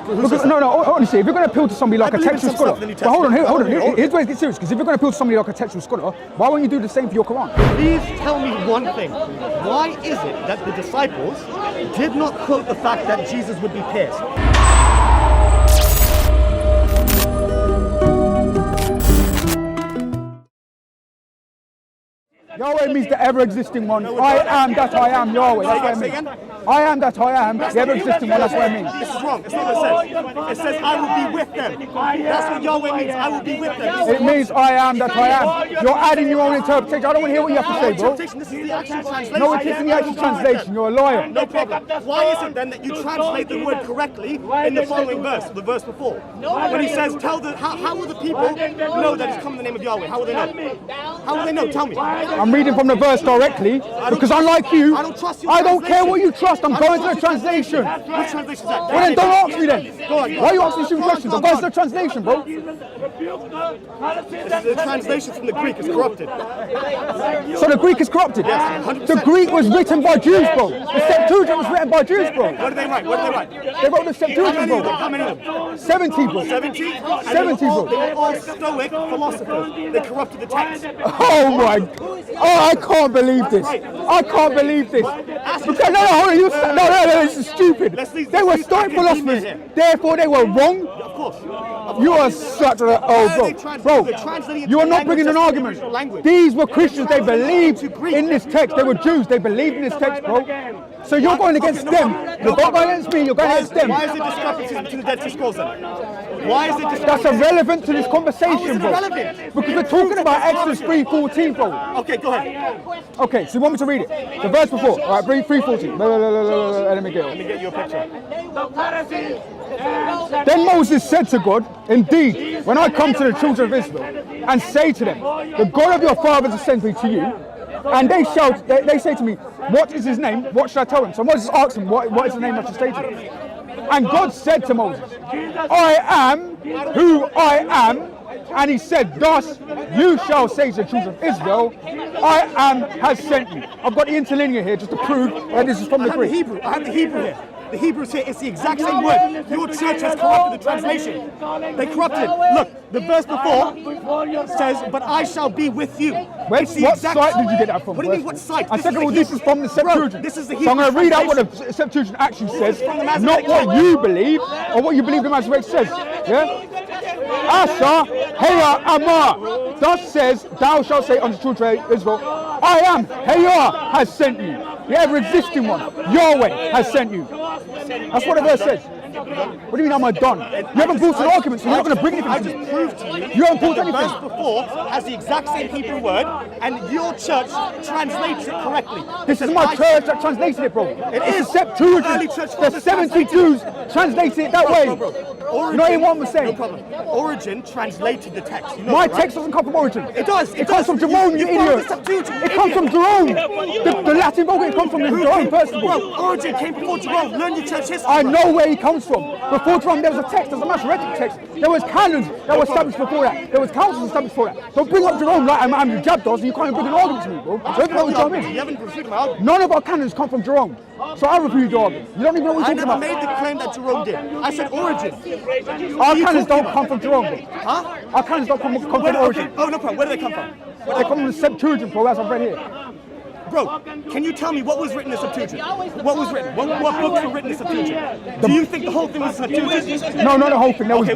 Because, no, honestly, if you're going to appeal to somebody like a textual scholar, but hold on, here's where it gets serious, because if you're going to appeal to somebody like a textual scholar, why won't you do the same for your Quran? Please tell me one thing. Why is it that the disciples did not quote the fact that Jesus would be pierced? Yahweh means the ever-existing one. I am that I am, Yahweh. That's what I mean. I am that I am, the ever-existing one. That's what I mean. This is wrong. It's not what it says. It says, I will be with them. That's what Yahweh means. I will be with them. It means I am that I am. You're adding your own interpretation. I don't want to hear what you have to say, bro. This is the actual translation. No, it isn't the actual translation. You're a liar. No problem. Why is it then that you translate the word correctly in the following verse, the verse before? When he says, how will the people know that it's come in the name of Yahweh? How will they know? How will they know? Tell me. I'm reading from the verse directly, because unlike you, I don't trust your I don't care translation. what you trust. I'm going to the translation. Which translation is that? Well, then don't ask me then. Go on. Why are you asking stupid questions? I'm going to the translation, bro. The translation from the Greek is corrupted. So the Greek is corrupted? Yes, 100%. The Greek was written by Jews, bro. The Septuagint was written by Jews, bro. What did they write? What did they write? They wrote the Septuagint, bro. How many of them? 70, bro. 70? 70, bro. They were all Stoic philosophers. They corrupted the text. Oh my! Oh, I can't believe this. I can't believe this. Because no, hold on. No, this is stupid. They were Stoic philosophers. Therefore, they were wrong. Of course. You are such a bro. You are not bringing an argument. These were Christians. They believed in this text. They were Jews. They believed in this text, bro. So you're going against them. You're not going against me. You're going against them. Why is there discrepancies between the Dead Sea Scrolls then? Why is it discrepancies? That's irrelevant to this conversation, How is it bro. irrelevant? Because we're talking about Exodus 3:14, bro. Okay, go ahead. Okay, so you want me to read it? The verse before. All right, 3:14. Let me get it. Let me get you a picture. Then Moses said to God, indeed, when I come to the children of Israel and say to them, the God of your fathers has sent me to you, and they say to me, what is his name? What should I tell them? So Moses asked him, what is the name I should say to them? And God said to Moses, I am who I am. And he said, thus you shall say to the children of Israel, I am has sent me. I've got the interlinear here just to prove that this is from the Greek. I have the Hebrew here. The Hebrews here, it's the exact same word. Your church has corrupted the translation. They corrupted it. Look, the verse before says, but I shall be with you. What site did you get that from? What do you mean, what site? And second of all, this is from the Septuagint. Bro, this is the so I'm going to read out what translation. the Septuagint actually says, not what you believe, or what you believe the Masoretic says. Yeah? Asher, Heya, Amar. Thus says, thou shalt say unto the children of Israel, I am, Heya, has sent you. The ever-existing one, Yahweh, has sent you. That's what the verse says. What do you mean am I done? You haven't brought an argument, so you're not going to bring anything I to just me. proved to you. You haven't brought the anything. verse before has the exact same Hebrew word, and your church translates it correctly. This is my church that translated it, bro. It It's is. the Septuagint. Early church The fathers 72s translated it that way. Origin, You know what I'm saying? No problem. Origin translated the text. You know My that, right? text doesn't come from Origin. It does. It comes from Jerome, you follow idiot. the Septuagint, It comes from Jerome. The Latin Vulgate comes from Jerome, first of all. Bro, Origin came before Jerome. Learn your church history. I know where he comes from. Before Jerome, there was a text, there's a Masoretic text. There was canons that were established before that. There was councils established before that. Don't bring up Jerome like I'm your jab does, and you can't even bring an argument to me, bro. You don't know what Jerome You is. haven't refuted my argument. None of our canons come from Jerome. So I refute your argument. You don't even know what I you're never talking about. made the claim that Jerome did. I said Origin. Our canons don't come from Jerome, bro. Huh? Our canons don't come from Origin. Oh, no problem. Where do they come from? They come from the Septuagint, bro, as I've read here. Bro, can you tell me what was written in the Septuagint? What was written? What books were written in the Septuagint? Do you think the whole thing was Septuagint? No, not the whole thing. Okay,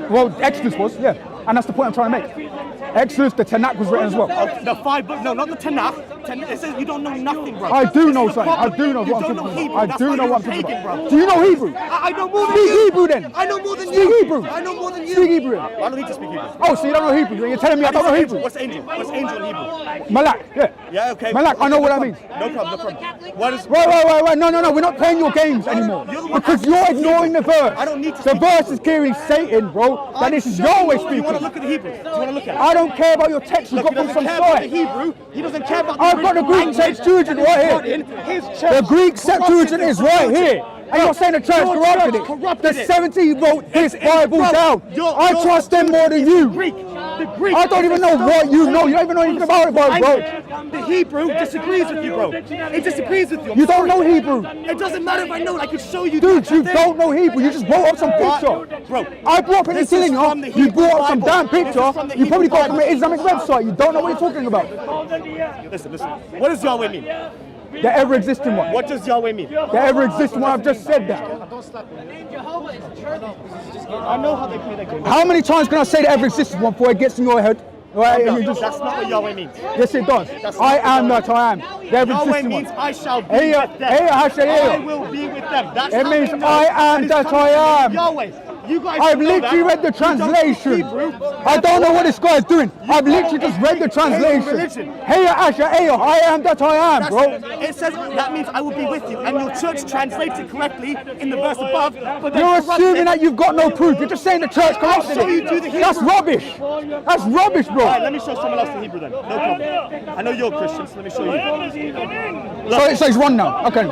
Well, Exodus was, yeah. And that's the point I'm trying to make. Exodus, the Tanakh was written as well. The 5 books, no, not the Tanakh. It says you don't know nothing, bro. I do know This is the something. I problem. do know You what I'm don't know talking Hebrew. about. I That's do why know you're what I'm a talking pagan, about. bro. Do you know Hebrew? I know more than Speak you. Hebrew then. I know more than Speak you. Hebrew. I know more than you. Speak Hebrew. I don't need to speak Hebrew. Oh, so you don't know Hebrew? You're telling me I don't know Hebrew? What's angel? What's angel in Hebrew? Malak, yeah. Yeah, okay. Malak, I know what that means. No problem, no problem. What is... Wait. No. We're not playing your games anymore. Because you're ignoring the verse. I don't need to The speak verse is clearly Satan, bro. That this is Yahweh Do you want to speaking. look at the Hebrew? Do you want to look at it? I don't care about your text you Look, got he from doesn't some care about the site. Hebrew. He doesn't care about the I've got the Greek language Septuagint right that is here. in his church. The Greek Septuagint is right here. And you're saying the church Your corrupted church it. corrupted The it. 70 wrote this Bible Bro, down. I your trust them more than you. The Greek. I don't even know what you know. You don't even know anything about it, bro. The Hebrew disagrees with you, bro. It disagrees with you. You don't know Hebrew. It doesn't matter if I know it. I could show you. Dude, you don't know Hebrew. You just brought up some picture. Bro, I brought up this anything is from the in you. You brought up some Hebrew damn Bible. picture. This is from the You probably Hebrew got it from an Bible. Islamic website. You don't know what you're talking about. Listen. What does Yahweh mean? The ever-existing one. What does Yahweh mean? The ever-existing one. I've just said that. I know how they play their game. How many times can I say the ever-existing one before it gets in your head? Right? And you just, That's not what Yahweh means. yes, it does. That's I not am what that I am. The Yahweh ever-existing means one. I shall be Hey, with them. hey, Hashem, hey. I will be with them. That's It how means they know I am it's that coming I from am. Yahweh. You guys I've don't know literally that. read the You don't speak translation. Hebrew. I don't know what this guy is doing. I've literally just read the translation. religion. Hey, Asher, hey, I am that I am, bro. It says that means I will be with you, and your church translates it correctly in the verse above. But then You're corrupts assuming it. that you've got no proof. You're just saying the church corrupted show you do it. the Hebrew. That's rubbish. That's rubbish, All right, bro. let me show someone else the Hebrew then. No problem. I know you're Christian, so let me show you. So it says one now. Okay.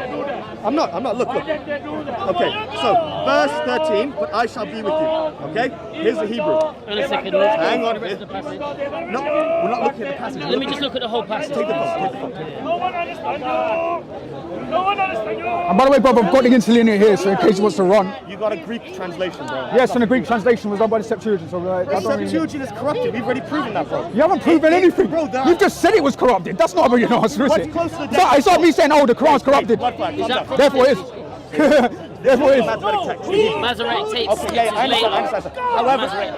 I'm not. Look. Okay, so verse 13, but I shall be with you. Okay, here's the Hebrew. And a second. Hang on. The passage. No, we're not looking at the passage. Let me just look at the whole passage. Take the phone. And by the way, brother, I've got the interlinear here, so in case he wants to run. You got a Greek translation, bro. Yes, and the Greek translation was done by the Septuagint, so I The don't really... Septuagint is corrupted. We've already proven that, bro. You haven't proven anything. Bro, there You've just said it was corrupted. That's not a real answer, is What's it? close to the It's not me saying, oh, the Quran's corrupted. What fact? Calm down. Therefore it is. Therefore it is. Masoretic text. Masoretic takes Okay, yeah, I later. understand.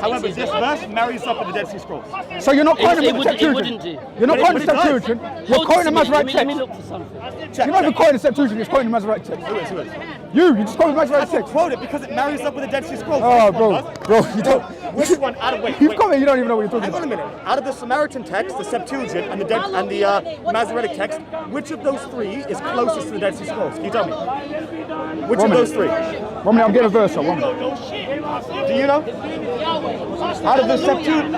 However, this verse marries up with the Dead Sea Scrolls. So you're not quoting It the wouldn't- it wouldn't Septuagint. do. You're not But quoting the it does. Septuagint. You're Hold quoting the it to me. Masoretic Let me text. look for something. You're not even quoting the Septuagint, you're quoting the Masoretic text. Who is? You just quoted the I Masoretic can text. quote it because it marries up with the Dead Sea Scrolls. Oh, Which one bro, does? bro, you don't... Which one? Out of wait. You've got it, you don't even know what you're talking Hang on a about. minute. Out of the Samaritan text, the Septuagint, and the Masoretic text, which of those three is closest to the Dead Sea Scrolls? Can you tell me? Which of those three? 1 minute, I'm getting a verse up, 1 minute. Do you know? Out of the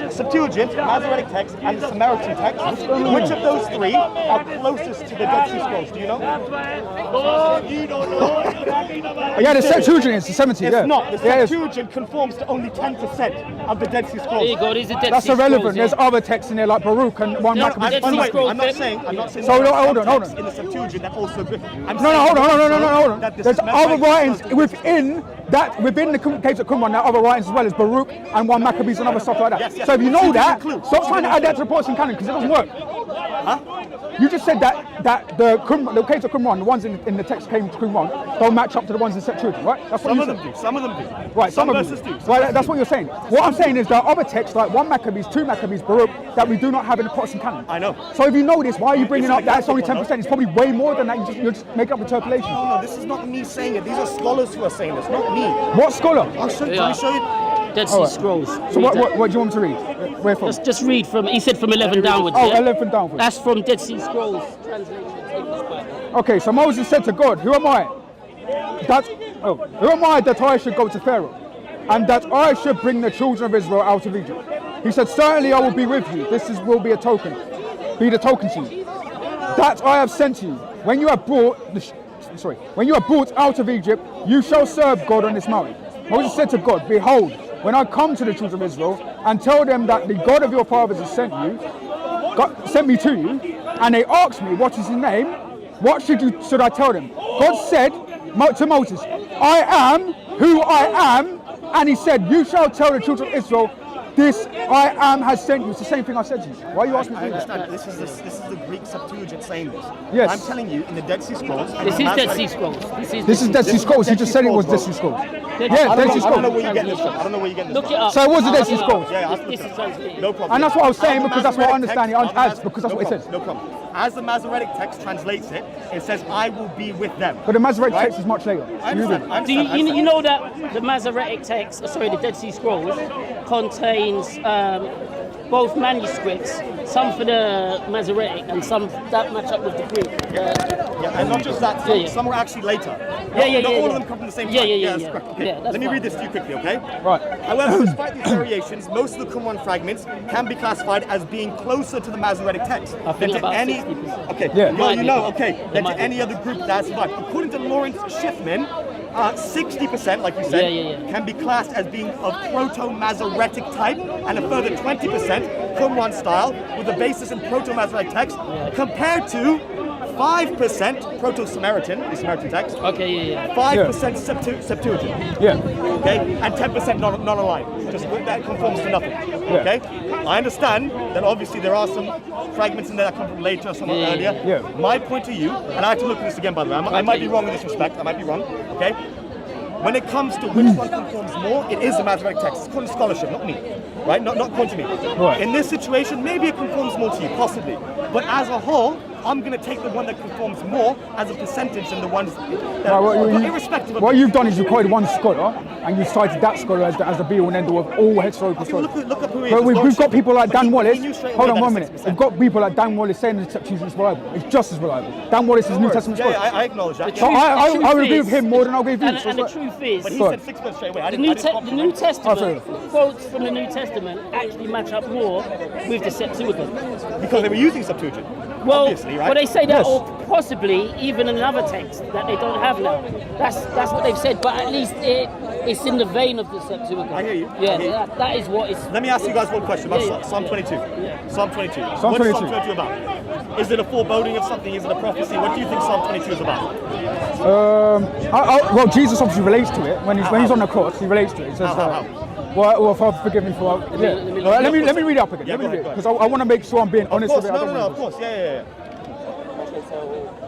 Septuagint, Masoretic text, and the Samaritan text, which of those three are closest to the Dead Sea Scrolls? Do you know? Yeah, the Septuagint is the 70, It's yeah. not. The Yeah, it is. Septuagint conforms to only 10% of the Dead Sea There Scrolls. you go. These are Dead That's Sea irrelevant. Scrolls, There's yeah. other texts in there like Baruch and one No, Maccabees. Dead By the Sea way, Scrolls, I'm not Dead- saying So, there are hold on, some hold texts on. in the Septuagint that also agree. No, hold on. There's other writings within the case of Qumran, there are other writings as well as Baruch and one Maccabees and other stuff like that. Yes. So if you know So that, include- stop trying to add that to the Protestant canon because it doesn't work. Huh? You just said that the case of Qumran, the ones in the text came to Qumran, don't match up to the ones in Septuagint, right? That's what Some you of them said. do. Some of them do. Right, some of verses them. do. Right, that's what you're saying. What I'm saying is there are other texts like one Maccabees, two Maccabees, Baruch that we do not have in the Protestant canon. I know. So if you know this, why are you bringing It's up that it's only an example, 10%? It's probably way more than that. You're just making up interpolation. No, this is not me saying it. These are scholars who are saying this, not me. What scholar? I'll show you. Yeah. Let me show you. Dead Sea Scrolls. So Read what that. do you want me to read? Where from? Just read from. He said from 11 downwards. Oh, yeah? 11 downwards. That's from Dead Sea Scrolls translation. English Bible. Okay, so Moses said to God, who am I? Who am I that I should go to Pharaoh? And that I should bring the children of Israel out of Egypt? He said, certainly I will be with you. Will be a token. Be the token to you. That I have sent you. When you are brought out of Egypt, you shall serve God on this mountain. Moses said to God, behold, when I come to the children of Israel and tell them that the God of your fathers has sent me to you, and they ask me, what is his name? What should I tell them? God said to Moses, I am who I am, and he said, you shall tell the children of Israel, this I am has sent you. It's the same thing I said to you. Why are you asking me I to do that? understand. This is the Greek Septuagint saying this. Yes. I'm telling you, in the Dead Sea Scrolls. This is Dead Sea Scrolls. This is Dead Sea Scrolls. You just said it was Dead Sea Scrolls. Yeah, Dead Sea I don't know where Scrolls. you get this from. I don't know where you get this Look from. it up. So it was the Dead Sea Scrolls. Yeah, This is translated. No problem. And that's what I was saying As the because that's what I Masoretic understand it text- as because that's what it says. No problem. As the Masoretic text translates it, it says, I will be with them. But the Masoretic Right? text is much later. I understand. I Do you, understand. you know that the Masoretic text, the Dead Sea Scrolls, contains both manuscripts, some for the Masoretic and some that match up with the Greek. Yeah, and not just that, Yeah, yeah. some are actually later. Yeah, Not all yeah. of them come from the same Yeah, time. yeah, yeah, that's yeah. correct. Okay. Yeah, that's Let me fine. read this to you quickly, okay? Right. However, despite these variations, most of the Qumran fragments can be classified as being closer to the Masoretic text I think than to about any. 60%. Okay, Yeah. well, you know, Might be. okay, It than might to be. any other group that has survived. According to Lawrence Schiffman, 60%, like you said, Yeah. can be classed as being of Proto-Masoretic type, and a further 20% Qumran style with a basis in Proto-Masoretic text, compared to 5% Proto-Samaritan, the Samaritan text, Okay, yeah. 5% Septuagint, Yeah. okay, and 10% non-aligned. Just that conforms to nothing. Okay, I understand that obviously there are some fragments in there that come from later, some earlier. Yeah. My point to you, and I have to look at this again, by the way. I might be wrong in this respect. I might be wrong. Okay. When it comes to which one conforms more, it is the Masoretic text. It's according to scholarship, not me, right? Not according to me. Right. In this situation, maybe it conforms more to you, possibly. But as a whole, I'm going to take the one that conforms more as a percentage than the ones that are irrespective of. What you've done is you quoted one scholar and you cited that scholar as the be all and end all of all historical Okay, scholars. look up who he But is. we've got people like But Dan he Wallace. knew straight away Hold on that 1 it's minute. 6%. We've got people like Dan Wallace saying the Septuagint is reliable. It's just as reliable. Dan Wallace is New Testament Yeah, scholar. I acknowledge that. So I would agree with is- him more than I'll agree with you. And So the it's like- truth is, But he Go said on. 6% straight away. I the didn't New Testament sorry. quotes from the New Testament actually match up more with the Septuagint. because they were using Septuagint. Well, Obviously, right? well, they say that, Yes. or possibly even another text that they don't have now. That's what they've said, but at least it's in the vein of the Septuagint. I hear you. Yeah, I hear you. that is what is. Let me ask you guys one question about Yeah. Psalm 22. Yeah. Psalm 22. Psalm What's 22. Psalm 22 about? Is it a foreboding of something? Is it a prophecy? What do you think Psalm 22 is about? Well, Jesus obviously relates to it when he's on the cross. He relates to it. He says, How? Well, Father, forgive me for. Yeah. Let me read it up again. Yeah, Let me go read ahead, it because I want to make sure I'm being Of honest course, with it. I don't no, wanna- of course, yeah.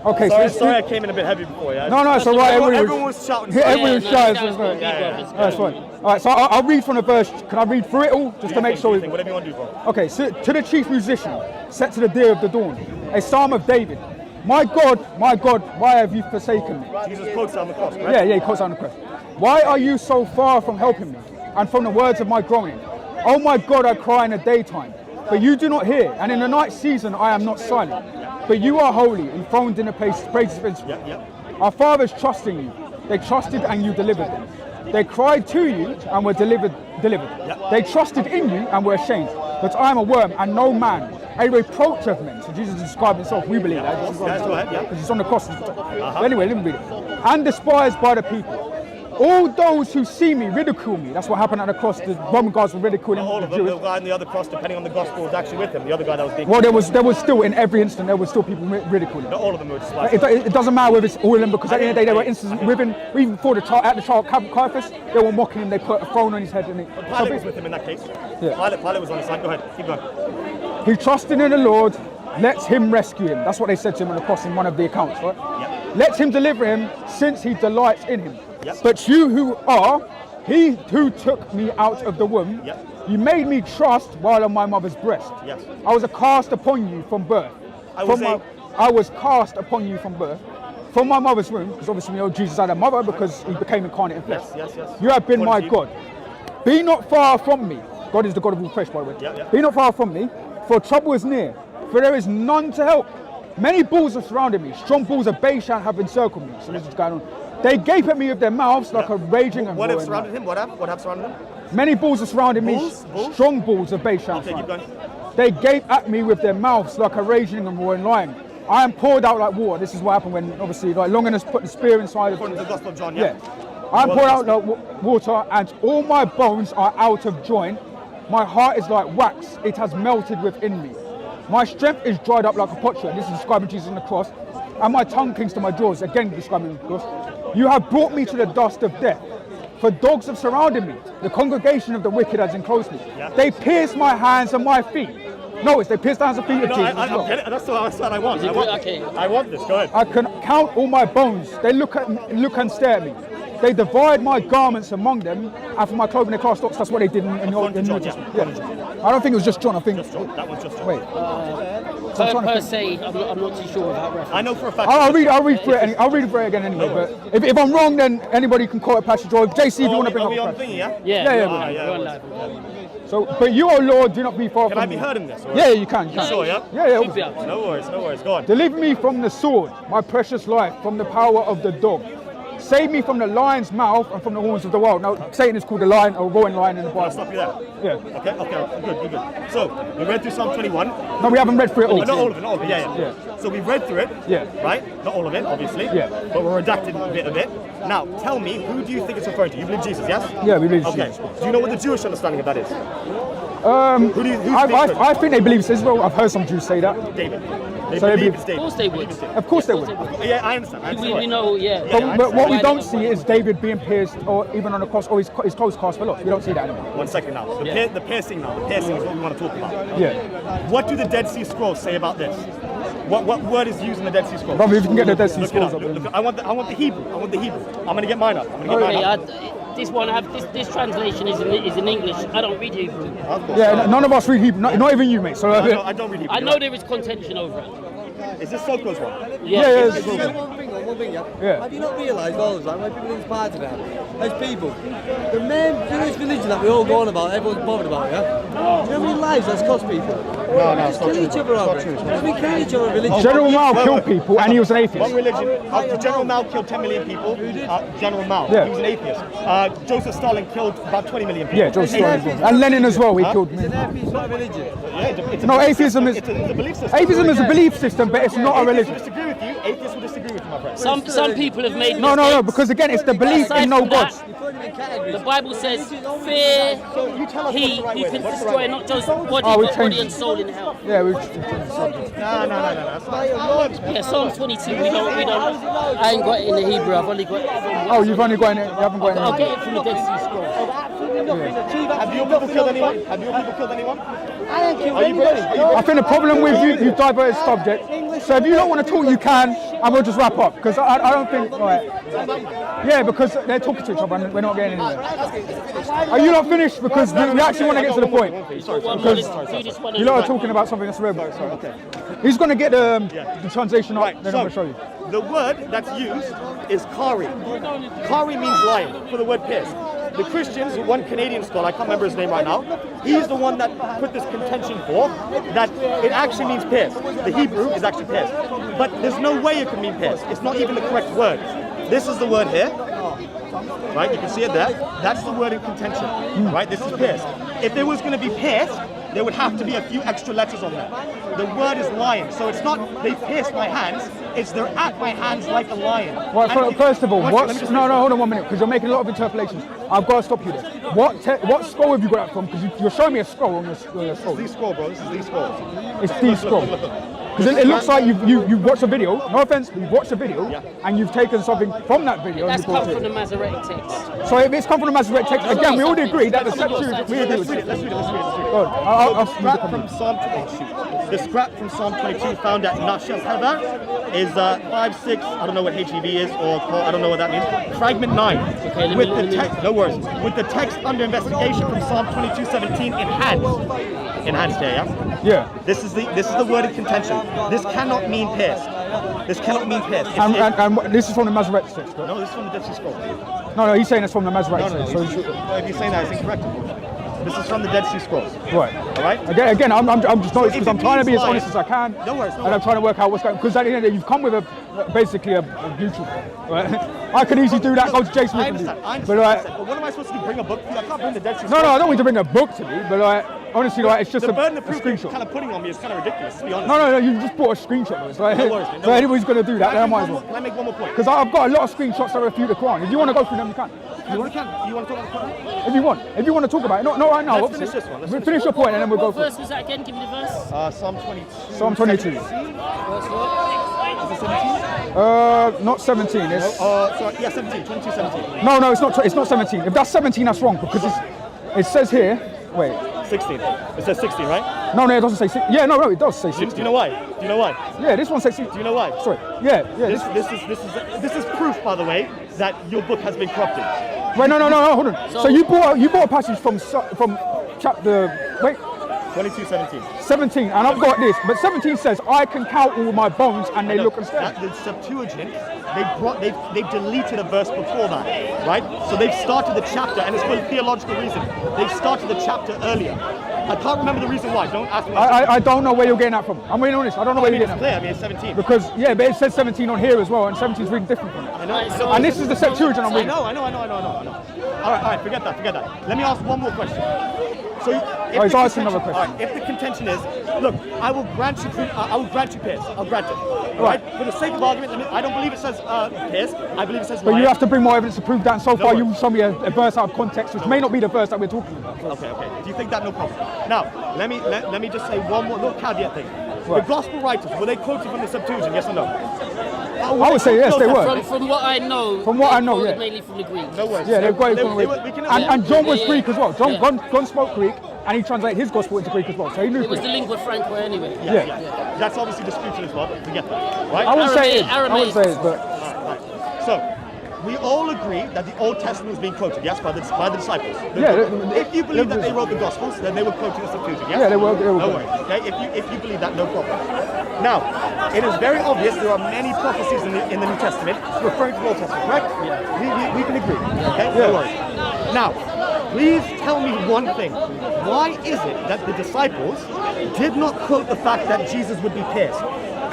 Okay, Sorry, I came in a bit heavy before, yeah. No, it's all right. Everyone was shouting. Yeah, everyone was shouting. that was so it's good. right. That's fine. All right, so I'll read from the verse. Can I read through it all just to make sure? Whatever you want to do, bro. Okay, so to the chief musician, set to the deer of the dawn, a psalm of David. My God, why have you forsaken me? Jesus quotes on the cross, right? Yeah, he quotes on the cross. Why are you so far from helping me and from the words of my groaning? Oh my God, I cry in the daytime, but you do not hear, and in the night season I am not silent. But you are holy, enthroned in the praises of Israel. Yeah. Our fathers trust in you. They trusted and you delivered them. They cried to you and were delivered. They trusted in you and were ashamed. But I am a worm and no man, a reproach of men. So Jesus described himself. We believe that. Go ahead, yeah. Because he's on the cross. But anyway, let me read it. And despised by the people. All those who see me ridicule me. That's what happened at the cross. The Roman guards were ridiculing All the of them, Jewish. the guy on the other cross, depending on the gospel, was actually with him. The other guy that was being. Well, there was still, in every instant, there was still people ridiculing. Not all of them were despised. It doesn't matter whether it's all of them, because at the end of the day, there were instances with him, even before the trial, at the trial, Caiaphas, they were mocking him, they put a throne on his head. Pilate was with him in that case. Yeah. Pilate was on his side. Go ahead, keep going. He trusted in the Lord, let him rescue him. That's what they said to him on the cross in one of the accounts, right? Yeah. Let him deliver him, since he delights in him. Yep. But you who are, he who took me out of the womb, Yep. you made me trust while on my mother's breast. Yes. I was cast upon you from birth. I was cast upon you from birth. From my mother's womb, because obviously we know Jesus had a mother because he became incarnate in flesh. Yes. You have been my According to God. Be not far from me. God is the God of all flesh, by the way. Yeah. Be not far from me, for trouble is near, for there is none to help. Many bulls have surrounded me. Strong bulls of Bashan have encircled me. So this is going on. They gape at me with their mouths like a raging and What have roaring surrounded lion. him? What have surrounded him? Many bulls have surrounded Bulls? me. Bulls? Strong bulls of Bashan. Okay, keep going. They gape at me with their mouths like a raging and roaring lion. I am poured out like water. This is what happened when, obviously, like Longinus put the spear inside of. According to the Gospel of John, Yeah. I am poured out like water, and all my bones are out of joint. My heart is like wax; it has melted within me. My strength is dried up like a potsherd. This is describing Jesus on the cross. And my tongue clings to my jaws. Again, describing the cross. You have brought me to the dust of death. For dogs have surrounded me. The congregation of the wicked has enclosed me. Yeah. They pierce my hands and my feet. Notice, they pierce the hands and feet of No, Jesus. I as well. get it. That's what I want. Is it good? Okay. I want this. Go ahead. I can count all my bones. They look and stare at me. They divide my garments among them, and for my clothing they cast lots. That's what they did in the Old According to John, Testament. yeah. Yeah. I don't think it was just John. I think. Just John. That one's just John. Wait. Per se, I'm not too sure of that reference. I know for a fact. I'll read through it. I'll read through it again anyway. But if I'm wrong, then anybody can quote a passage. Or JC, if you want to bring Are we up on a passage. thingy, yeah? Yeah, Yeah, we're on live. So, but you, O Lord, do not be far Can from I be me. heard in this? Or? Yeah, you can. Sure, yeah? Yeah. Should be up. No worries. Go on. Deliver me from the sword, my precious life, from the power of the dog. Save me from the lion's mouth and from the horns of the wild. Now, Satan is called the lion or roaring lion in the I'll Bible. stop you there. Yeah. Okay, good. So, we read through Psalm 21. No, we haven't read through it all. Not all of it, yeah. So we've read through it, Yeah. right? Not all of it, obviously. Yeah. But we're redacted a bit of it. Now, tell me, who do you think it's referring to? You believe Jesus, yes? Yeah, we believe Okay. Jesus. Do you know what the Jewish understanding of that is? Who do you, who's I think they believe it's Israel. I've heard some Jews say that. David. They So they believe believe- it's Of David. course they would. Of course they would. Yeah, I understand. I understand. We know, yeah. But what we Why don't not? see is David being pierced or even on a cross or his clothes cast for lots. We don't see that anymore. 1 second now. The piercing now. The piercing is what we want to talk about. Yeah. What do the Dead Sea Scrolls say about this? What word is used in the Dead Sea Scrolls? Brother, if you can get the Dead Sea Look it up. Scrolls up. Look, I want the Hebrew. I want the Hebrew. I'm gonna get mine up. I'm gonna get Okay, mine up. this one this translation is in English. I don't read Hebrew. Of course. Yeah, none of us read Hebrew. Not even you, mate. So I don't read Hebrew. I know there is contention over it. Is this Soko's one? yeah, it's- yeah. One thing, yeah. Yeah. Have you not realised all the time when people in party now, as people, the main Jewish religion that we're all going about, everyone's bothered about, yeah? Do you know how many lives that's cost people? No, Just kill each other over it. We kill each other religion. General Mao Wait, killed wait. people and he was an atheist. One religion. General Mao killed 10 million people. General Mao. Yeah. He was an atheist. Joseph Stalin killed about 20 million people. Yeah, Joseph Stalin. And Lenin as well. He killed me. It's an atheist, not a religion. Yeah, it's a No, belief atheism system. is It's a belief system. atheism is a belief system, but it's not a Atheists will religion. disagree with you. Atheists will disagree with you, my friend. Some people have made No, mistakes. because again, it's the belief Aside in no from that, gods. You put them in categories. The Bible says, fear you tell us he what's the right who way. can What's the destroy right not just body, Oh, we but body changed and it. soul in hell. Yeah, we. No. That's not how it works. Yeah, Psalm 22, we don't, I ain't got it in the Hebrew, I've only got it from Oh, you've only got it. You haven't got I'll it. get it from the Dead Sea Scrolls. Have your people killed anyone? Have your people killed anyone? I ain't killed Are you British? Are you I think the problem with you've diverted subject. So if you don't want to talk, you can, and we'll just wrap up. Because I don't think, right. Yeah, because they're talking to each other and we're not getting anywhere. Are you not finished? Because we actually want to get to the point. Do this one You lot are talking about something that's real. Okay. He's going to get the translation up, Right, then I'm going to show you. the word that's used is kari. Kari means lion, for the word pierced. The Christians, one Canadian scholar, I can't remember his name right now, he's the one that put this contention forth that it actually means pierced. The Hebrew is actually pierced. But there's no way it can mean pierced. It's not even the correct word. This is the word here. Right, you can see it there. That's the word in contention. Right, this is pierced. If it was going to be pierced, there would have to be a few extra letters on there. The word is lion, so it's not they pierced my hands, it's they're at my hands like a lion. Right, And first of all, let me just no, finish. hold on 1 minute, because you're making a lot of interpolations. I've got to stop you there. What scroll have you got that from? Because you're showing me a scroll on your scroll. This is the scroll, bro. This is the scroll. It's the scroll. Because it looks like you've watched a video, no offense, but you've watched a video, and you've taken something from that video. That's and you brought come it from the in. Masoretic text. So if it's come from the Masoretic text, again, we already agree that the Some of your Septuagint, we agree with it. Let's read it. Go on, I'll The read the scrap from comment. Psalm 22. The scrap from Psalm 22 found at Nashel Heather is 5-6. I don't know what HEV is, or I don't know what that means. Fragment 9. let with me- the text, no worries. With the text under investigation from Psalm 22:17 in hand. In hands there, yeah. Yeah. This is the word in contention. This cannot mean pierced. This cannot mean pierced. And this is from the Masoretic text, right? No, this is from the Dead Sea Scroll. No, he's saying it's from the Masoretic No, text. no, So if you're saying that, it's incorrect. This is from the Dead Sea Scrolls. right. All right? Again, I'm just noticed if because I'm it trying to be means as honest lion- as I can, No worries, no and I'm worries. trying to work out what's going. Because at the end of the day, you've come with basically a YouTube. Right? I could easily do that. Go to Jason. I understand. But But what am I supposed to do? Bring a book for you? I can't bring the Dead Sea no, Scrolls. I don't want you to bring a book to me. But honestly, it's just The a burden of proof you're screenshot. kind of putting on me is kind of ridiculous, to be honest. No, you just brought a screenshot. Right? No worries, mate, no So worries. anybody's going to do that, then I might as well. Can I make one more point? Because I've got a lot of screenshots that refute the Quran. If you want to go through them, you can. You want to talk about the Quran? If you want to talk about it, not right now. Let's obviously. finish this one, let's We'll finish finish your point and then we'll go What for it. verse was that again? Give me the verse. Psalm 22. Psalm 22. Verse what? Is it 17? Not 17. It's Sorry, yeah, 17. 22, 17. no, it's not. It's not 17. If that's 17, that's wrong because it says here. Wait. 16. It says 16, right? No, it doesn't say. Yeah, no, it does say Do 16. you know why? Do you know why? Yeah, this one says 16. Do you know why? Sorry. Yeah. This is proof, by the way, that your book has been corrupted. Wait, no, hold on. So you brought a passage from chapter 22:17. 17, and I've got this, but 17 says, "I can count all my bones, and they look and stare." The Septuagint, they've deleted a verse before that, right? So they've started the chapter, and it's for a theological reason. They've started the chapter earlier. I can't remember the reason why. Don't ask me. I don't know where you're getting that from. I'm being honest. I don't know where I mean, you're it's getting that clear. I mean, it's 17. from. Because but it says 17 on here as well, and 17 is reading different from it. I know. So- And this is the Septuagint I'm I reading. know. All right, forget that. Let me ask one more question. So Oh, he's the asking another contention- question. all right, if the contention is, look, I will grant you Pierce. I'll grant it. All Right. right. For the sake of argument, I don't believe it says Pierce. I believe it says But Ryan. you have to bring more evidence to prove that. And so far, worries. you show me a verse out of context, which may not be the verse that we're talking about. Okay. Do you think that? No problem. Now, let me just say one more little caveat thing. Right. The gospel writers, were they quoted from the Septuagint? Yes or no? I would say yes, they were. From what I know, From what I know, quoted yeah. mainly from the Greek. No worries. Yeah, they've got it from we Greek. can And John was Yeah. Greek as well. Yeah. John spoke Greek, and he translated his gospel into Greek as well. So he knew It was the Greek. lingua franca anyway. Yeah. That's obviously disputed as well, but forget that. Right? I wouldn't say it is. I Aramaic. wouldn't say it, but Right. So, we all agree that the Old Testament was being quoted, yes, by the disciples. Yeah, If you believe that they wrote the Gospels, then they were quoting the Septuagint, yes? Yeah, they were No quoting. worries, okay? If you believe that, no problem. Now, it is very obvious there are many prophecies in the New Testament referring to the Old Testament, correct? Yeah. We can agree, okay? Yeah. No worries. Now, please tell me one thing. Why is it that the disciples did not quote the fact that Jesus would be pierced?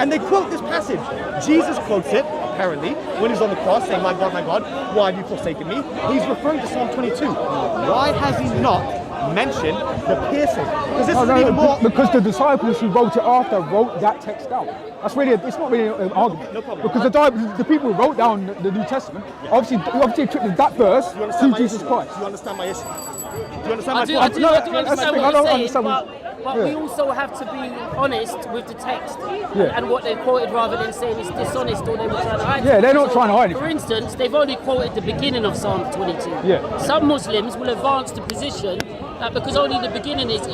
And they quote this passage. Jesus quotes it, apparently, when he's on the cross saying, my God, why have you forsaken me? He's referring to Psalm 22. Why has he not mentioned the piercing? Because this is even more... because the disciples who wrote it after wrote that text down. That's really, it's not really an argument. No problem. Because the people who wrote down the New Testament obviously attributed that verse Do you understand to my Jesus issue? Christ. Do you understand my issue? Do you understand I my do, point? I do, No, I do that's the understand thing, I what don't you're saying, understand but yeah. we also have to be honest with the text Yeah. and what they quoted rather than saying it's dishonest or they were trying to hide Yeah, it. they're not trying to hide it. For instance, they've only quoted the beginning of Psalm 22. Yeah. Some Muslims will advance the position that because only the beginning is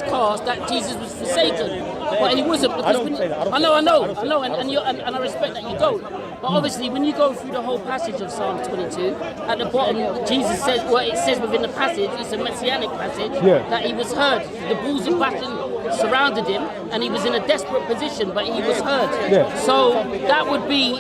cast, that Jesus was forsaken. But he wasn't. Because don't when say that. I don't I say know, that. and I respect that you don't. But obviously, when you go through the whole passage of Psalm 22, at the bottom, Jesus says, well, it says within the passage, it's a messianic passage, Yeah. that he was heard. The bulls of Bashan surrounded him, and he was in a desperate position, but he was heard. Yeah. So that would be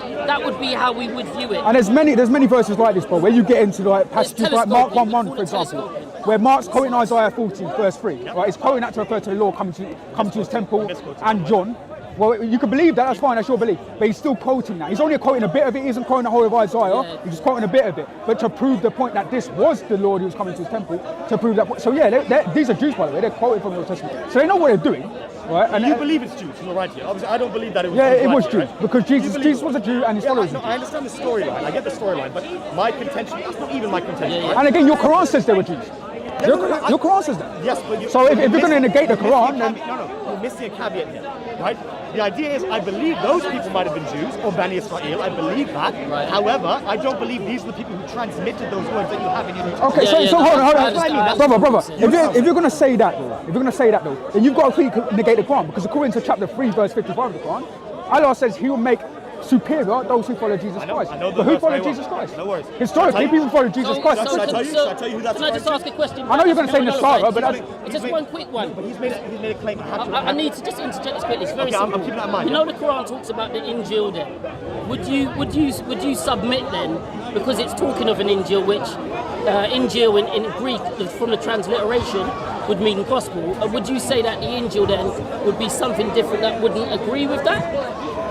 how we would view it. And there's many verses like this, bro, where you get into like passages like Mark telescoping. 1:1, We for call it example, telescoping. where Mark's quoting Isaiah 40, verse 3. Right? He's quoting that to refer to the Lord coming to his temple, and John. Well, you can believe that, that's fine, that's your belief. But he's still quoting that. He's only quoting a bit of it, he isn't quoting the whole of Isaiah, Yeah. he's just quoting a bit of it. But to prove the point that this was the Lord who was coming to his temple, to prove that point. So yeah, these are Jews, by the way, they're quoting from the Old Testament. So they know what they're doing, right? And You believe it's Jews, you're right here. Obviously, I don't believe that it was yeah, Jews. it right was here, Jews, right? because You Jesus believe- was a Jew and his Yeah, followers no, were I understand the storyline, I get the storyline, but my contention, that's not even my contention. right? And again, your Quran says they were Jews. Your Quran says that. Yes, but you... So if you're going to negate the you're missing Quran, a then... caveat- No, you're missing a caveat here, right? The idea is, I believe those people might have been Jews, or Bani Israel, I believe that. Right. However, I don't believe these are the people who transmitted those words that you have in your New Okay, Yeah, so yeah, hold on. that's what I mean. Brother. That's If you're going to say that though, then you've got to negate the Quran, because according to chapter 3, verse 55 of the Quran, Allah says he will make superior those who follow Jesus Christ. I know the But who verse followed very well. Jesus Christ? No worries. Historically, people follow Jesus Christ. Should I tell you? Should I tell you who that's Can I just referring ask a question? I know you're gonna say No, Nasara, but that's- it's just one quick one. But he's made a claim. I need to just interject this quickly. It's very Okay, I'm simple. keeping that in mind, You yeah. know the Quran talks about the Injil then. Would you submit then, because it's talking of an Injil, which Injil in Greek from the transliteration would mean gospel. Would you say that the Injil then would be something different that wouldn't agree with that?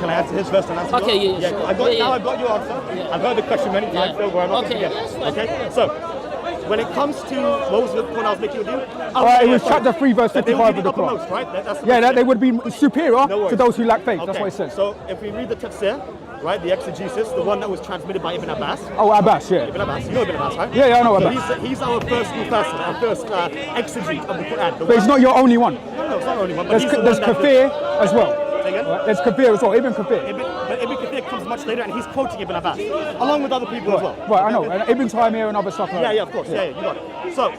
Can I answer his first and answer Okay, yours? yeah, sure. I've got, Yeah, now yeah. I've got your answer. Yeah. I've heard the question many times, Yeah. so I'm not Okay, going to that's forget. fine. Okay, so when it comes to, what was the point I was making with you? It was chapter 3, verse That they 55 would of be the Quran. uppermost, right? That's Yeah, that they would be superior No worries. to those who lack faith. That's Okay, what it says. So if we read the tafsir, right, the exegesis, the one that was transmitted by Ibn Abbas. Oh, Abbas, yeah. Ibn Abbas, you know Ibn Abbas, right? Yeah, I know So Abbas. he's our first mufassir, our first exegete of the Quran. But it's not your only one. No, it's not only one, but There's he's the there's one that... Kafir as well. Say again? Right? There's Kafir as well, Ibn Kafir. But Ibn Kathir comes much later, and he's quoting Ibn Abbas, along with other people as well. Right, I know. And Ibn Taymiyyah and other stuff like that. Yeah, of course. Yeah, you got it. So,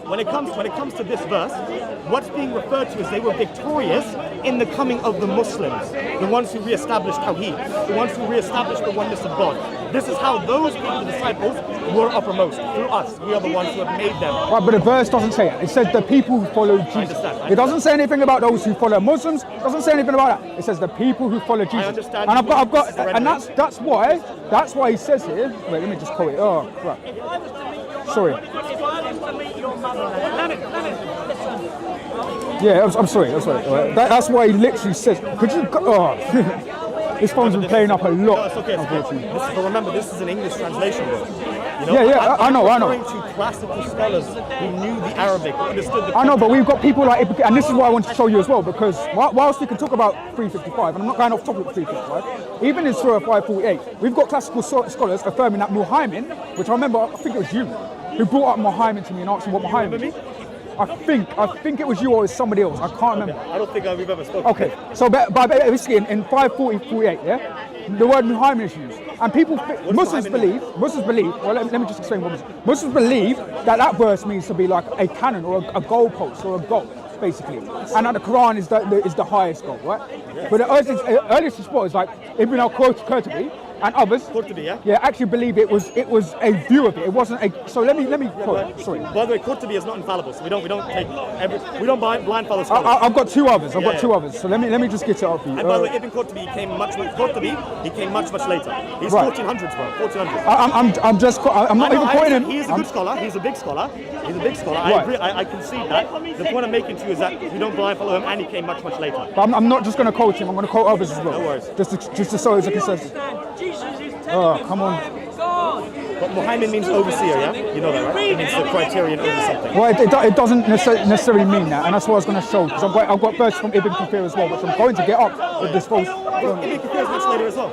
when it comes to this verse, what's being referred to is they were victorious in the coming of the Muslims, the ones who re-established Tawheed, the ones who re-established the oneness of God. This is how those people, the disciples, were uppermost. Through us, we are the ones who have made them. Right, but the verse doesn't say it. It says the people who follow Jesus. understand. It doesn't say anything about those who follow Muslims. It doesn't say anything about that. It says the people who follow Jesus. understand And you I've got, surrender. and that's why he says here. Wait, let me just quote it. Oh, right. Sorry. Yeah, I'm sorry. Right. That's why he literally says. Could you? This phone's been playing up a lot. No, it's okay. It's okay. Unfortunately. But remember, this is an English translation, bro. You know? Yeah, I know. I'm referring to classical scholars who knew the Arabic, who understood the I know, but we've got people like, and this is what I want to show you as well, because whilst we can talk about 355, and I'm not going off topic of 355, even in Surah 548, we've got classical scholars affirming that Muhammad, which I remember, I think it was you, who brought up Muhammad to me and asked him what Muhammad was. I think it was you or it was somebody else. I can't remember. I don't think we've ever spoken. Okay, so basically in 548, yeah, the word Muhammad is used, and Muslims believe. Well, let me just explain what Muslims believe that verse means to be like a cannon or a goalpost or a goal, basically, and that the Quran is the highest goal, right? Yeah. But the earliest spot is like Ibn al-Qurtubi and others, actually believe it was a view of it. It wasn't a. So let me quote. Sorry. By the way, Qurtubi is not infallible, so we don't blind follow scholars. I've got two others. So let me just get it up for you. And by the way, Ibn Qurtubi came much later. He's 1400s, bro. 1400s. I'm not even quoting him. He's a good scholar. He's a big scholar. Right. I agree. I concede that. The point I'm making to you is that we don't blind follow him, and he came much later. But I'm not just going to quote him. I'm going to quote others as well. No worries. Just to show it's a consensus. Oh, come on. But Muhammad means overseer, yeah? You know that, right? It means the criterion over something. Well, it doesn't necessarily mean that, and that's what I was going to show, because I've got verses from Ibn Kathir as well, which I'm going to get up with this false. Ibn Kathir is much later as well.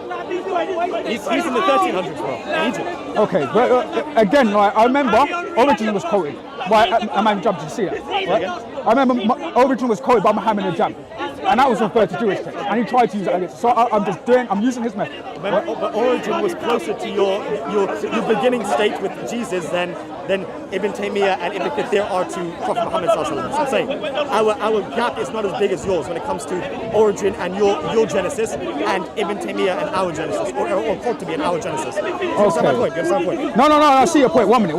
He's in the 1300s, bro, in Egypt. Okay, but again, like, I remember Origin was quoted by Imam Jab to see it. Right? I remember Origin was quoted by Muhammad al-Jab, and that was referred to Jewish text, and he tried to use it against. So I'm using his method. Right? But Origin was closer to your beginning state with Jesus than Ibn Taymiyyah and Ibn Kathir are to Prophet Muhammad sallallahu alaihi wasallam. So I'm saying our gap is not as big as yours when it comes to Origin and your Genesis and Ibn Taymiyyah and our Genesis, or Qurtubi and our Genesis. Do you understand my point? No, I see your point. One minute.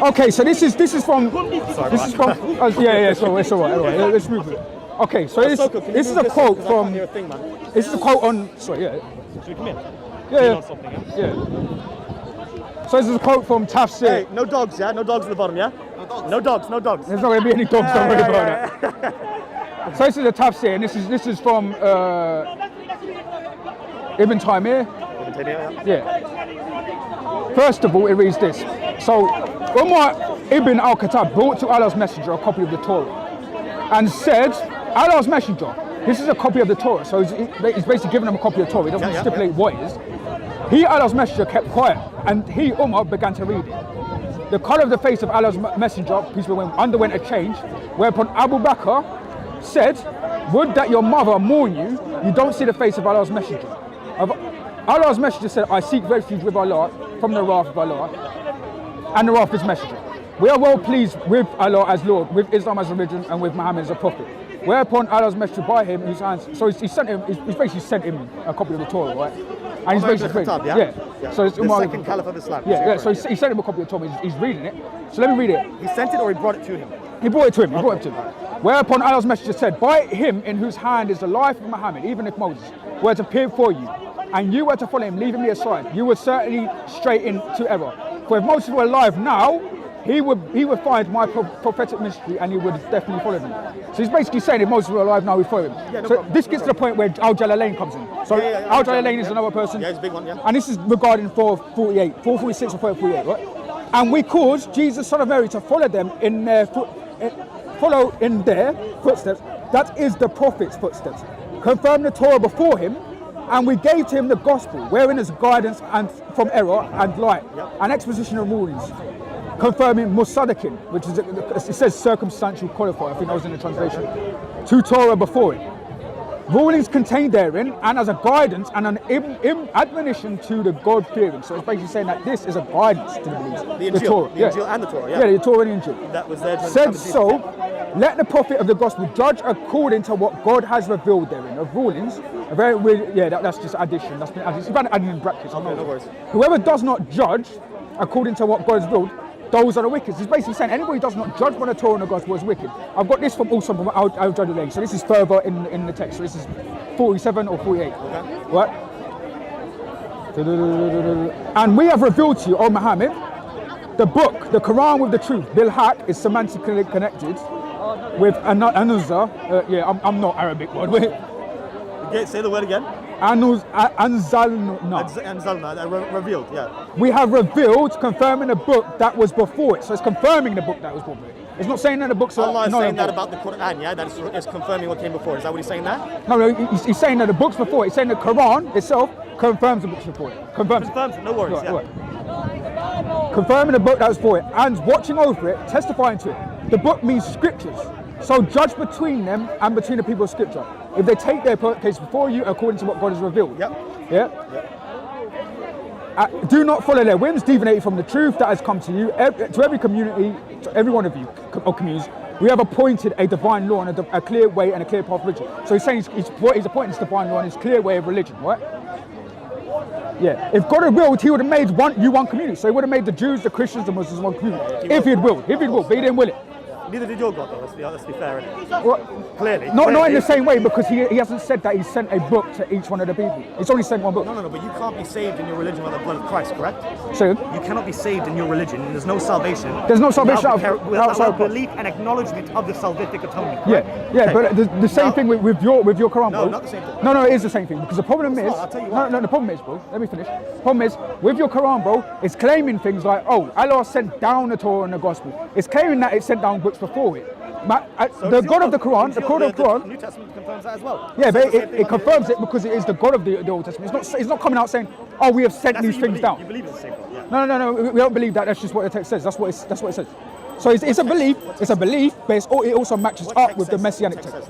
Okay, so this is from. Yeah. So it's all right. Let's move it. Okay, so this is a quote from. This is a quote on. Sorry, yeah. Should we come in? Yeah. So this is a quote from Tafsir. Hey, no dogs, yeah? No dogs at the bottom, yeah? No dogs. There's not going to be any dogs, don't worry about that. So this is a Tafsir, and this is from Ibn Taymiyyah. Yeah. First of all, it reads this. So Umar ibn al-Khattab brought to Allah's Messenger a copy of the Torah and said, Allah's Messenger, this is a copy of the Torah. So he's basically giving them a copy of the Torah. He doesn't stipulate what it is. He, Allah's Messenger, kept quiet, and he, Umar, began to read it. The colour of the face of Allah's Messenger, peace be with him, underwent a change, whereupon Abu Bakr said, would that your mother mourn you, you don't see the face of Allah's Messenger. Allah's Messenger said, I seek refuge with Allah from the wrath of Allah and the wrath of His Messenger. We are well pleased with Allah as Lord, with Islam as religion, and with Muhammad as a prophet. Whereupon Allah's Messenger by him, whose hands, so he's basically sent him a copy of the Torah, right? And he's basically So it's the second caliph of Islam. So he sent him a copy of the Torah. He's reading it. So let me read it. He sent it, or he brought it to him? He brought it to him. Whereupon Allah's Messenger said, by him in whose hand is the life of Muhammad, even if Moses were to appear for you, and you were to follow him, leaving me aside, you would certainly stray into error. For if Moses were alive now, he would find my prophetic mystery, and he would definitely follow me. So he's basically saying if Moses were alive now, he'd follow him. This gets to the point where Al-Jalalain comes in. So Al-Jalalain is another person. Yeah, he's a big one, yeah. And this is regarding 448, 446 or 448, right? And we cause Jesus, son of Mary, to follow them in their footsteps. That is the prophet's footsteps. Confirm the Torah before him, and we gave to him the gospel, wherein is guidance and from error and light, and exposition of rulings. Confirming Musadikin, which is, it says circumstantial qualifier, I think that was in the translation, to Torah before it. Rulings contained therein, and as a guidance and an admonition to the God-fearing. So it's basically saying that this is a guidance to the believers. The Torah. The Injil and the Torah, yeah. Yeah, the Torah and the Injil. That was there to said so, let the prophet of the gospel judge according to what God has revealed therein. Of rulings, a very weird, that's just addition. That's been added. You've got to add in brackets. Okay, no worries. Whoever does not judge according to what God has revealed, those are the wicked. He's basically saying anybody who does not judge by the Torah and the gospel is wicked. I've got this from Al-Jalalain. So this is further in the text. So this is 47 or 48. Okay. Right? And we have revealed to you, O Muhammad, the book, the Quran with the truth. Bil Haq is semantically connected with Anuzah. I'm not Arabic, by the way. Okay, say the word again. Anzalna, revealed, yeah. We have revealed, confirming the book that was before it. So it's confirming the book that was before it. It's not saying that the books are Allah is not saying that about the Quran, yeah? That is confirming what came before. Is that what he's saying there? No, he's saying that the books before it. He's saying the Quran itself confirms the books before it. Confirms it, no worries, yeah. Confirming the book that was before it and watching over it, testifying to it. The book means scriptures. So judge between them and between the people of scripture. If they take their case before you according to what God has revealed. Yep. Yeah? Do not follow their whims, deviate from the truth that has come to you. To every community, to every one of you, or communities, we have appointed a divine law and a clear way and a clear path of religion. So he's saying he's appointing this divine law and his clear way of religion, right? Yeah. If God had willed, he would have made one community. So he would have made the Jews, the Christians, the Muslims one community. If he'd willed, but he didn't will it. Neither did your God, though. Let's be fair. Well, Clearly. Not in the same way, because he hasn't said that he sent a book to each one of the people. He's only sent one book. No, but you can't be saved in your religion by the blood of Christ, correct? So you cannot be saved in your religion. There's no salvation. There's no salvation without belief and acknowledgement of the salvific atonement. Correct? Yeah, okay. But the same thing with your Quran, bro. No, not the same thing. No, it is the same thing, because the problem is. I'll tell you why. No, the problem is, bro. Let me finish. The problem is with your Quran, bro. It's claiming things like, oh, Allah sent down the Torah and the Gospel. It's claiming that it sent down books before it. The God of the Quran, the New Testament confirms that as well. Yeah, but it confirms it because it is the God of the Old Testament. It's not coming out saying, oh, we have sent these things down. You believe it's the same God, yeah. No, we don't believe that. That's just what the text says. That's what it says. So it's a belief. It's a belief, but it also matches up with the Messianic text.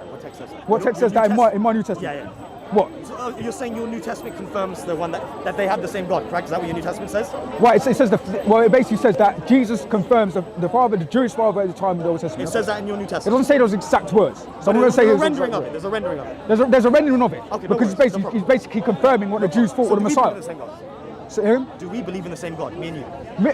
What text says that in my New Testament? Yeah. What? So, you're saying your New Testament confirms the one that they have the same God, correct? Is that what your New Testament says? Well, it says it basically says that Jesus confirms the Jewish father at the time of the Old Testament. It says that in your New It Testament. doesn't say those exact words. So I'm going to say there's a rendering of it. There's a rendering of it. There's a rendering of it. Okay, because he's basically confirming what the Jews thought were the Messiah. Do we believe in the same God, me and you?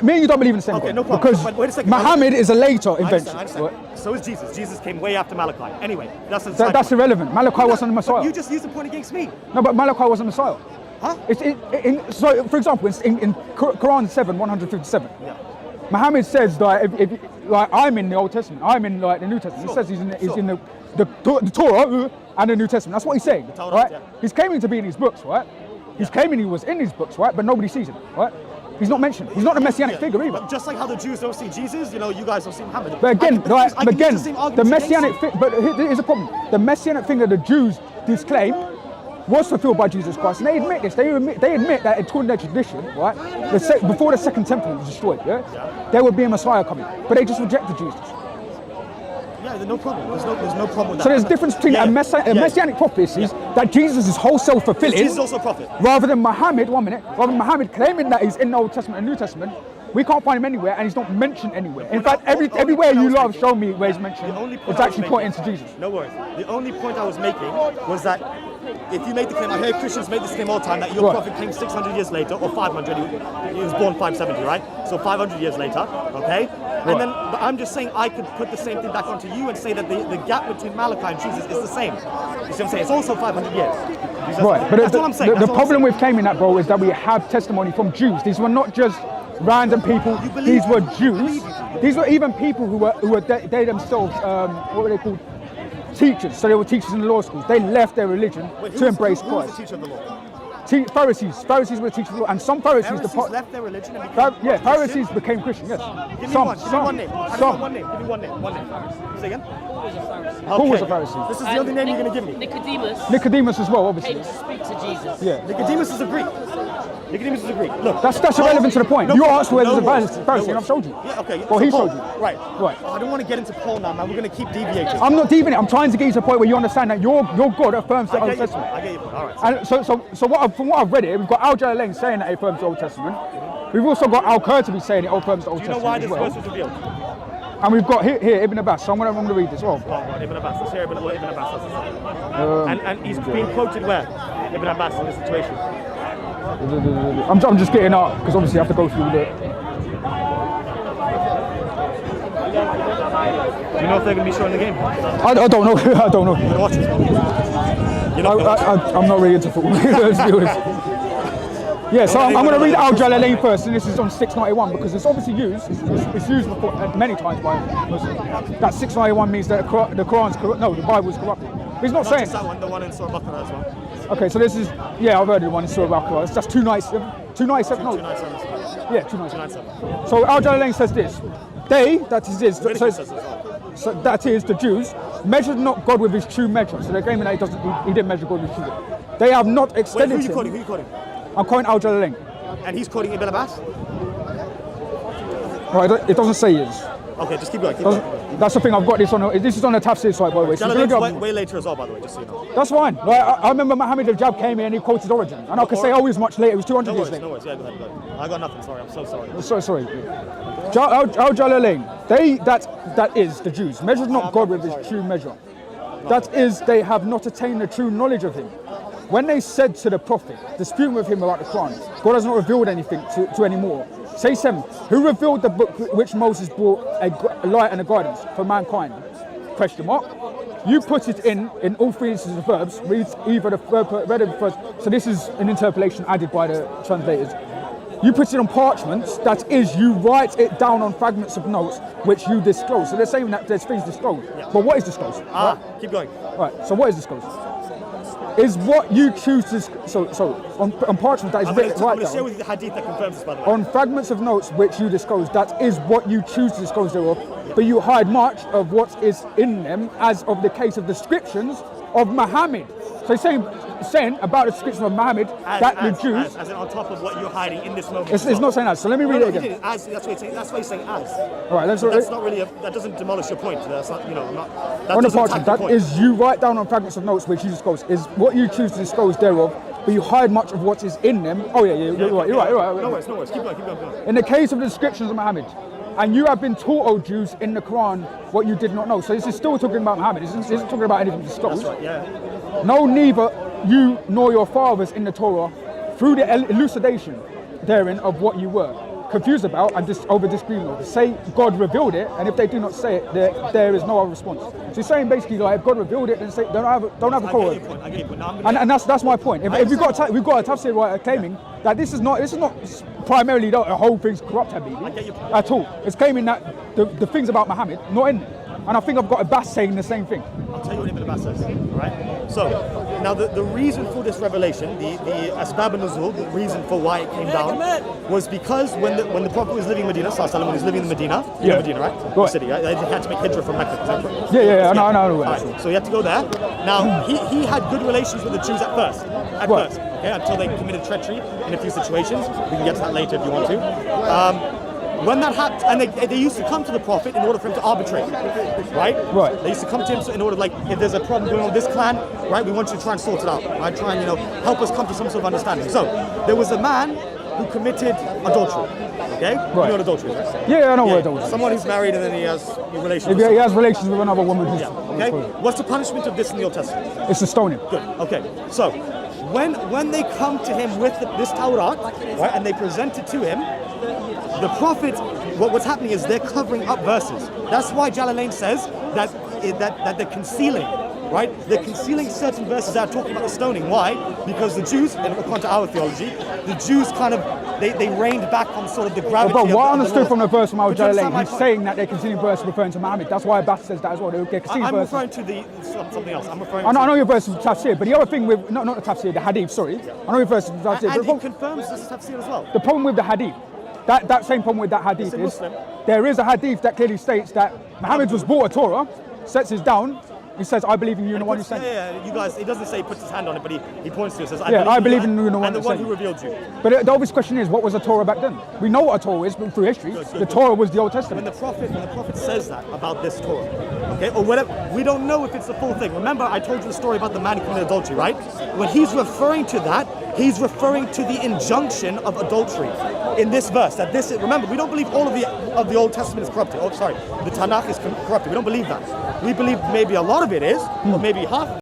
Me and you don't believe in the same God. No problem. Because but wait a second. Muhammad is a later invention. I understand. So is Jesus. Jesus came way after Malachi. Anyway, that's irrelevant. Malachi wasn't the Messiah. But you just used the point against me. No, but Malachi wasn't the Messiah. Huh? So, for example, in Quran 7:157, Muhammad says that if I'm in the Old Testament, I'm in the New Testament. He says he's in the Torah and the New Testament. That's what he's saying, right? Yeah. He's claiming to be in these books, right? He's claiming he was in these books, right? But nobody sees him, right? He's not mentioned. He's not a messianic figure either. But just like how the Jews don't see Jesus, you guys don't see Muhammad. But again, the messianic figure. But here's a problem: the messianic figure the Jews disclaim was fulfilled by Jesus Christ, and they admit this. They admit that according to their tradition, right? Before the second temple was destroyed, there would be a Messiah coming, but they just rejected Jesus. Yeah, there's no problem. There's no problem with that. So there's a difference between a messianic prophecy that Jesus is wholesale fulfilling. Jesus is also a prophet. Rather than Muhammad, Muhammad claiming that he's in the Old Testament and New Testament, we can't find him anywhere, and he's not mentioned anywhere. In fact, everywhere you lot have shown me where he's mentioned, it's actually pointing to Jesus. No worries. The only point I was making was that if you make the claim, I hear Christians make this claim all the time, that your prophet came 600 years later, or 500, he was born 570, right? So 500 years later, okay? And then, but I'm just saying I could put the same thing back onto you and say that the gap between Malachi and Jesus is the same. You see what I'm saying? It's also 500 years. Right, but that's what I'm saying. The problem with claiming that, bro, is that we have testimony from Jews. These were not just random people. These were Jews. These were even people who were they themselves, what were they called? Teachers. So they were teachers in the law schools. They left their religion to embrace Christ. Who was the teacher of the law? Pharisees were the teachers of the law, and some Pharisees left their religion and became Pharisees became Christian. Yes. Give me one name. One name. Say again. Who was a Pharisee? This is the only name you're going to give me. Nicodemus as well, obviously. came to speak to Jesus. Yeah. Nicodemus is a Greek. Look, that's irrelevant to the point. You asked whether there's a Pharisee, and I've showed you. Yeah, okay. Well, he showed you. Right. I don't want to get into Paul now, man. We're going to keep deviating. I'm not deviating. I'm trying to get you to the point where you understand that your God affirms the Old Testament. I get your point. All right. And so from what I've read here, we've got Al Jalalain saying that it affirms the Old Testament. We've also got Al-Qurtubi saying it affirms the Old Testament. Do you know why this verse was revealed? And we've got here Ibn Abbas. So I'm going to read this. Ibn Abbas. Let's hear what Ibn Abbas has to say. And he's being quoted where? Ibn Abbas in this situation. I'm just getting out because obviously I have to go through the. Do you know if they're going to be showing the game? I don't know. I don't know. You're going to watch it? I'm not really into football. Let's be honest. Yeah, so I'm going to read Al Jalalain first, and this is on 691 because it's obviously used. It's used before, many times by Muslims. That 691 means that the Quran's corrupt. No, the Bible's corrupted. He's not saying just that one, the one in Surah Baqarah as well. Okay, so this is, yeah, I've heard the one in Surah Al-Baqarah. It's just 297. 297? No. 297. Yeah, 297. So Al-Jalalain says this. They, that is this, so that is the Jews, measured not God with his true measure. So they're claiming that he didn't measure God with his true measure. They have not extended Wait, who are you quoting? I'm quoting Al-Jalalain. And he's quoting Ibn Abbas? Right, it doesn't say he is. Okay, just keep going. That's the thing, I've got this on, this is on the tafsir site, by the way. So Jalalain's way later as well, by the way, just so you know. That's fine. Like, I remember Muhammad al-Jab came here and he quoted Origin. And I could say, oh, he was much later, it was 200 years later. No worries, yeah, go ahead. I got nothing, sorry, I'm so sorry. Sorry. Al-Jalalain, they, that is the Jews, measured not God with his true measure. That is, they have not attained the true knowledge of him. When they said to the Prophet, disputing with him about the Quran, God has not revealed anything to any more. Say 7, who revealed the book which Moses brought a light and a guidance for mankind? Question mark. You put it in all three instances of verbs, reads either the read of the first. So this is an interpolation added by the translators. You put it on parchments, that is, you write it down on fragments of notes which you disclose. So they're saying that there's things disclosed. Yeah. But what is disclosed? Keep going. Right, so what is disclosed? Is what you choose to, so on parchment that is written right down. Share with you the hadith that confirms this, by the way. On fragments of notes which you disclose, that is what you choose to disclose thereof, but you hide much of what is in them, as of the case of descriptions of Muhammad. So he's saying about the description of Muhammad the Jews. As in on top of what you're hiding in this moment. It's not saying as. So let me read it again. That's what he's saying as. All right, that's not really. That doesn't demolish your point. That's not. I'm not. On the parchment, that is you write down on fragments of notes which you disclose. Is what you choose to disclose thereof, but you hide much of what is in them. Oh yeah, you're right. No worries. Keep going. In the case of the descriptions of Muhammad. And you have been taught, O Jews, in the Quran what you did not know. So this is still talking about Muhammad. This isn't talking about anything disclosed. That's right, yeah. No, neither you nor your fathers in the Torah, through the elucidation therein of what you were confused about and over disagreeing over. Say God revealed it, and if they do not say it, there is no other response. So he's saying basically, like, if God revealed it, then say don't have a Torah. I get your point. And that's my point. If we've got a tafsir writer claiming that this is not primarily the whole thing's corrupt, Habibi, at all. It's claiming that the things about Muhammad not in there. And I think I've got Abbas saying the same thing. I'll tell you what Ibn Abbas says, right? So, now the reason for this revelation, the Asbab al-Nuzul, the reason for why it came down, was because when the Prophet was living in Medina, when he was living in Medina, you know Medina, right? The city, right? They had to make hijrah from Mecca. Yeah, I know. Right. So you have to go there. Now, he had good relations with the Jews at first, okay, until they committed treachery in a few situations. We can get to that later if you want to. When that happened, and they used to come to the Prophet in order for him to arbitrate, right? They used to come to him in order, like, if there's a problem going on with this clan, right, we want you to try and sort it out, right? Try and, help us come to some sort of understanding. So, there was a man who committed adultery, okay? You know what adultery is, right? Yeah, I know what adultery is. Someone who's married and then he has relations he has relations with another woman. Okay? What's the punishment of this in the Old Testament? It's to stone him. Good, okay. So, when they come to him with this Torah, right, and they present it to him, the Prophet, what's happening is they're covering up verses. That's why Jalalain says that they're concealing, right? They're concealing certain verses that are talking about the stoning. Why? Because the Jews, and according to our theology, the Jews kind of, they reined back on sort of the gravity but what I of understood the from the verse from Al-Jalalain, he's saying that they're concealing verse referring to Muhammad. That's why Abbas says that as well. They're concealing I'm verses. referring to something else. I know your verse is tafsir, but the other thing with, not the tafsir, the hadith, sorry. I know your verse is tafsir. And he confirms this tafsir as well. The problem with the hadith, that same problem with that hadith is, there is a hadith that clearly states that Muhammad was brought a Torah, sets it down, he says, I believe in you and the one who sent you. Yeah, you guys, he doesn't say he puts his hand on it, but he points to it, says, I believe in you and the one who sent you. Revealed you. But the obvious question is, what was a Torah back then? We know what a Torah is through history. The Torah was the Old Testament. When the Prophet says that about this Torah, okay, or whatever, we don't know if it's the full thing. Remember, I told you the story about the man who committed adultery, right? When he's referring to that, he's referring to the injunction of adultery in this verse. Remember, we don't believe all of the Old Testament is corrupted. Oh, sorry, the Tanakh is corrupted. We don't believe that. We believe maybe a lot of it is, or maybe half.